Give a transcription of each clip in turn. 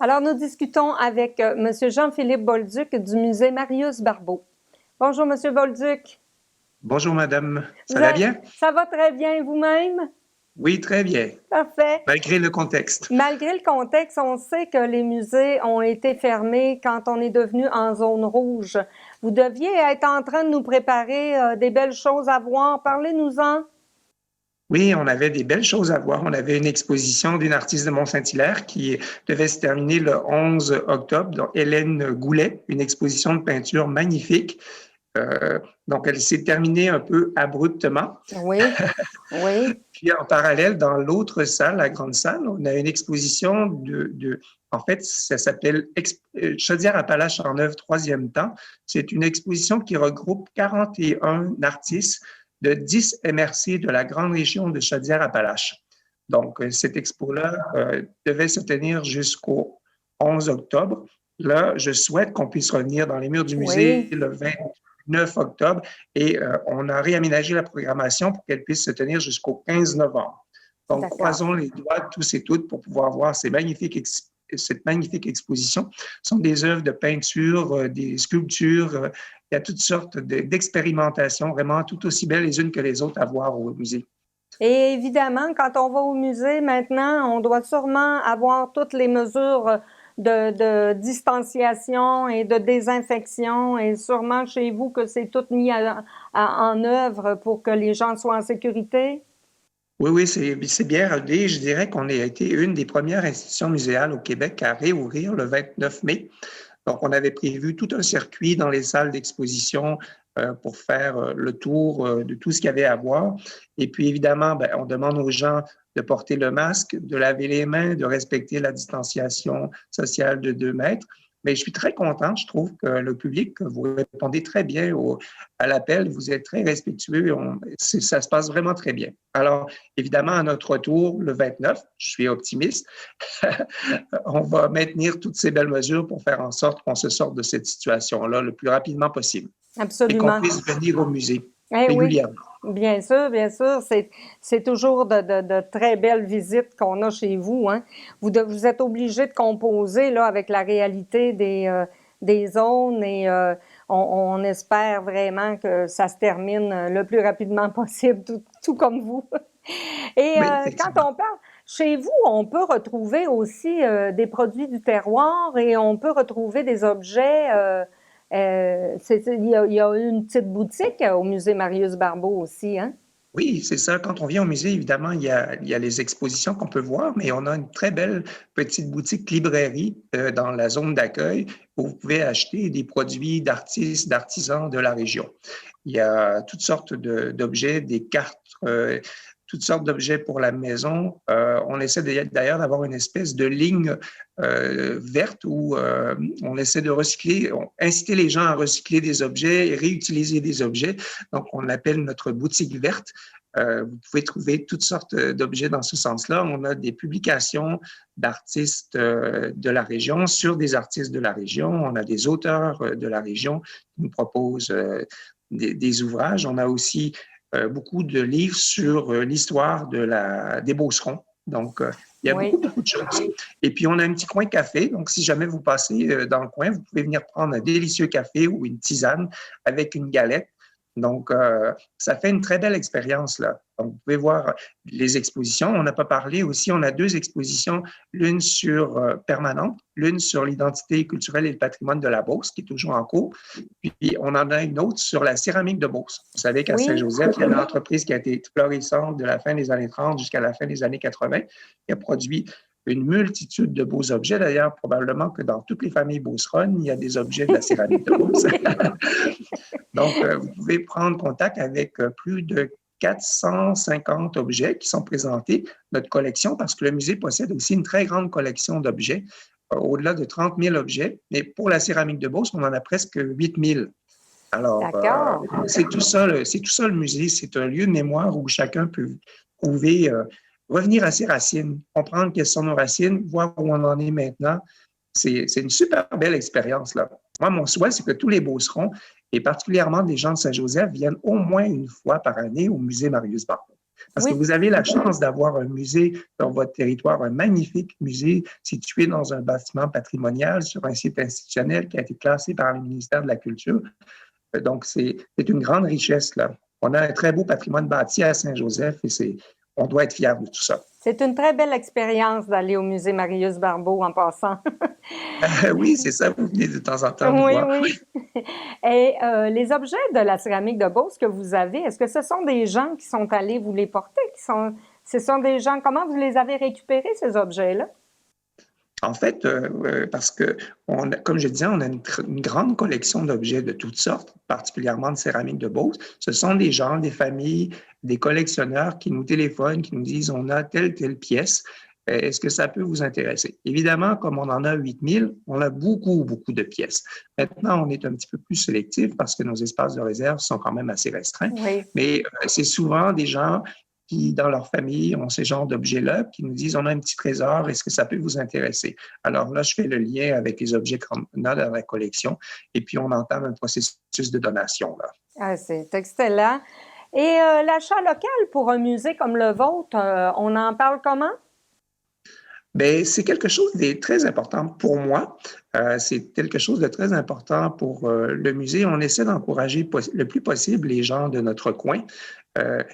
Alors, nous discutons avec M. Jean-Philippe Bolduc du musée Marius Barbeau. Bonjour, M. Bolduc. Bonjour, madame. Ça va bien? Ça va très bien, vous-même? Oui, très bien. Parfait. Malgré le contexte. Malgré le contexte, on sait que les musées ont été fermés quand on est devenu en zone rouge. Vous deviez être en train de nous préparer des belles choses à voir. Parlez-nous-en. Oui, on avait des belles choses à voir. On avait une exposition d'une artiste de Mont-Saint-Hilaire qui devait se terminer le 11 octobre, donc Hélène Goulet, une exposition de peinture magnifique. Donc, elle s'est terminée un peu abruptement. Oui, oui. Puis, en parallèle, dans l'autre salle, la grande salle, on a une exposition en fait, ça s'appelle Chaudière-Appalaches en œuvre troisième temps. C'est une exposition qui regroupe 41 artistes de 10 MRC de la grande région de Chaudière-Appalaches. Donc, cette expo-là devait se tenir jusqu'au 11 octobre. Là, je souhaite qu'on puisse revenir dans les murs du musée le 29 octobre et on a réaménagé la programmation pour qu'elle puisse se tenir jusqu'au 15 novembre. Donc, croisons les doigts tous et toutes pour pouvoir voir cette magnifique exposition. Ce sont des œuvres de peinture, des sculptures. Il y a toutes sortes d'expérimentations, vraiment tout aussi belles les unes que les autres à voir au musée. Et évidemment, quand on va au musée maintenant, on doit sûrement avoir toutes les mesures de distanciation et de désinfection, et sûrement chez vous que c'est tout mis en œuvre pour que les gens soient en sécurité? Oui, c'est bien rodé. Je dirais qu'on a été une des premières institutions muséales au Québec à réouvrir le 29 mai. Donc, on avait prévu tout un circuit dans les salles d'exposition pour faire le tour de tout ce qu'il y avait à voir. Et puis, évidemment, on demande aux gens de porter le masque, de laver les mains, de respecter la distanciation sociale de 2 mètres. Mais je suis très content. Je trouve que le public, vous répondez très bien à l'appel. Vous êtes très respectueux. Ça se passe vraiment très bien. Alors, évidemment, à notre retour, le 29, je suis optimiste, on va maintenir toutes ces belles mesures pour faire en sorte qu'on se sorte de cette situation-là le plus rapidement possible. Absolument. Et qu'on puisse venir au musée régulièrement. Oui, bien sûr, bien sûr. C'est toujours de très belles visites qu'on a chez vous. Hein? Vous êtes obligé de composer là, avec la réalité des zones et on espère vraiment que ça se termine le plus rapidement possible, tout comme vous. Et quand on parle, chez vous, on peut retrouver aussi des produits du terroir et on peut retrouver des objets. Il y a une petite boutique au musée Marius Barbeau aussi, hein? Oui, c'est ça. Quand on vient au musée, évidemment, il y a les expositions qu'on peut voir, mais on a une très belle petite boutique librairie dans la zone d'accueil où vous pouvez acheter des produits d'artistes, d'artisans de la région. Il y a toutes sortes d'objets, des cartes, toutes sortes d'objets pour la maison. On essaie d'ailleurs d'avoir une espèce de ligne verte où on essaie de inciter les gens à recycler des objets et réutiliser des objets. Donc, on l'appelle notre boutique verte. Vous pouvez trouver toutes sortes d'objets dans ce sens-là. On a des publications d'artistes de la région sur des artistes de la région. On a des auteurs de la région qui nous proposent des ouvrages. On a aussi beaucoup de livres sur l'histoire des Beaucerons. Donc, il y a beaucoup de choses. Et puis, on a un petit coin café. Donc, si jamais vous passez dans le coin, vous pouvez venir prendre un délicieux café ou une tisane avec une galette. Donc, ça fait une très belle expérience, là. Donc, vous pouvez voir les expositions. On n'a pas parlé aussi, on a 2 expositions, l'une sur permanente, l'une sur l'identité culturelle et le patrimoine de la Beauce, qui est toujours en cours. Puis, on en a une autre sur la céramique de Beauce. Vous savez qu'à Saint-Joseph, il y a une entreprise qui a été florissante de la fin des années 30 jusqu'à la fin des années 80, qui a produit une multitude de beaux objets. D'ailleurs, probablement que dans toutes les familles beauceronnes, il y a des objets de la céramique de Beauce. Donc, vous pouvez prendre contact avec plus de 450 objets qui sont présentés, notre collection, parce que le musée possède aussi une très grande collection d'objets, au-delà de 30 000 objets. Mais pour la céramique de Beauce, on en a presque 8 000. Alors, c'est tout ça le musée. C'est un lieu de mémoire où chacun peut trouver, revenir à ses racines, comprendre quelles sont nos racines, voir où on en est maintenant. C'est une super belle expérience, là. Moi, mon souhait, c'est que tous les Beaucerons, et particulièrement des gens de Saint-Joseph, viennent au moins une fois par année au musée Marius Barbeau. Parce que Oui. vous avez la chance d'avoir un musée dans votre territoire, un magnifique musée situé dans un bâtiment patrimonial sur un site institutionnel qui a été classé par le ministère de la Culture. Donc, c'est une grande richesse, là. On a un très beau patrimoine bâti à Saint-Joseph et on doit être fiers de tout ça. C'est une très belle expérience d'aller au musée Marius Barbeau en passant. Oui, c'est ça, vous venez de temps en temps nous Oui, voir. oui. Et les objets de la céramique de Beauce que vous avez, est-ce que ce sont des gens qui sont allés vous les porter? Ce sont des gens, comment vous les avez récupérés, ces objets-là? En fait, parce que, comme je disais, on a une grande collection d'objets de toutes sortes, particulièrement de céramique de Beauce. Ce sont des gens, des familles, des collectionneurs qui nous téléphonent, qui nous disent on a telle pièce. Est-ce que ça peut vous intéresser? Évidemment, comme on en a 8000, on a beaucoup de pièces. Maintenant, on est un petit peu plus sélectif parce que nos espaces de réserve sont quand même assez restreints. Oui. Mais c'est souvent des gens qui, dans leur famille, ont ces genres d'objets-là, qui nous disent, on a un petit trésor, est-ce que ça peut vous intéresser? Alors là, je fais le lien avec les objets qu'on a dans la collection et puis on entame un processus de donation, là. Ah, c'est excellent. Et l'achat local pour un musée comme le vôtre, on en parle comment? Bien, c'est quelque chose de très important pour moi. C'est quelque chose de très important pour le musée. On essaie d'encourager le plus possible les gens de notre coin.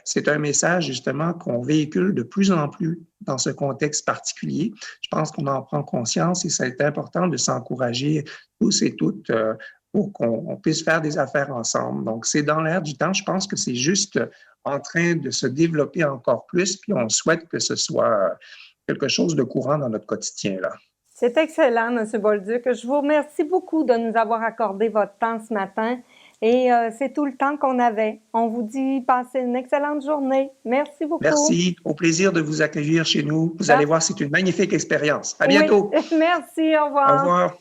C'est un message justement qu'on véhicule de plus en plus dans ce contexte particulier. Je pense qu'on en prend conscience et c'est important de s'encourager tous et toutes pour qu'on puisse faire des affaires ensemble. Donc, c'est dans l'air du temps. Je pense que c'est juste en train de se développer encore plus, puis on souhaite que ce soit quelque chose de courant dans notre quotidien, là. C'est excellent, M. Bolduc. Je vous remercie beaucoup de nous avoir accordé votre temps ce matin. Et c'est tout le temps qu'on avait. On vous dit passez une excellente journée. Merci beaucoup. Merci. Au plaisir de vous accueillir chez nous. Vous allez voir, c'est une magnifique expérience. À bientôt. Oui, merci. Au revoir. Au revoir.